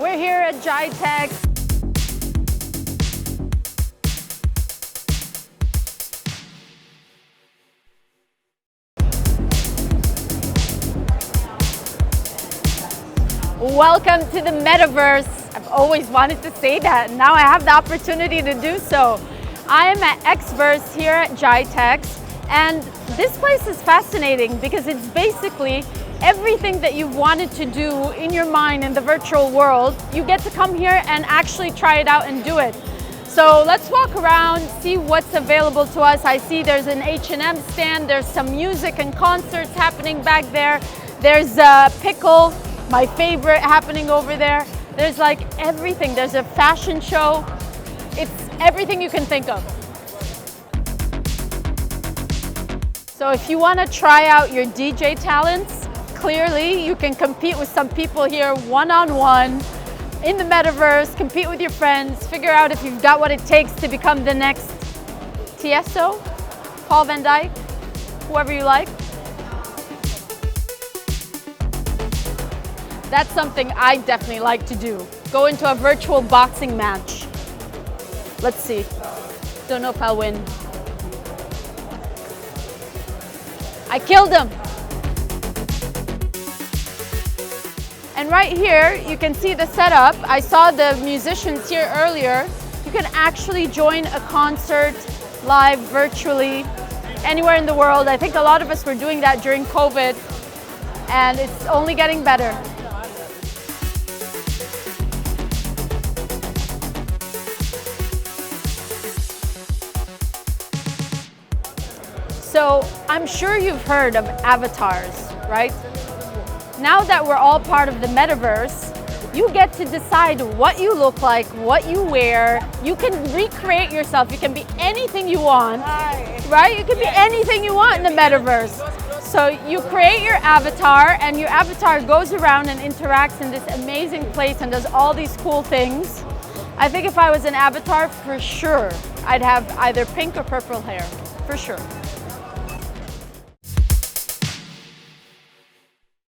We're here at GITEX. Welcome to the metaverse. I've always wanted to say that, and now I have the opportunity to do so. I am at XVERSE here at GITEX, and this place is fascinating because it's basically everything that you've wanted to do in your mind in the virtual world. You get to come here and actually try it out and do it. So let's walk around, see what's available to us. I see there's an H&M stand, there's some music and concerts happening back there. There's a pickle, my favorite, happening over there. There's like everything. There's a fashion show. It's everything you can think of. So if you want to try out your DJ talents, clearly you can compete with some people here one-on-one in the metaverse, compete with your friends, figure out if you've got what it takes to become the next Tiesto, Paul Van Dyke, whoever you like. That's something I definitely like to do. Go into a virtual boxing match. Let's see. Don't know if I'll win. I killed him. And right here, you can see the setup. I saw the musicians here earlier. You can actually join a concert live virtually anywhere in the world. I think a lot of us were doing that during COVID, and it's only getting better. So I'm sure you've heard of avatars, right? Now that we're all part of the metaverse, you get to decide what you look like, what you wear. You can recreate yourself. You can be anything you want, right? You can be anything you want in the metaverse. So you create your avatar, and your avatar goes around and interacts in this amazing place and does all these cool things. I think if I was an avatar, for sure, I'd have either pink or purple hair, for sure.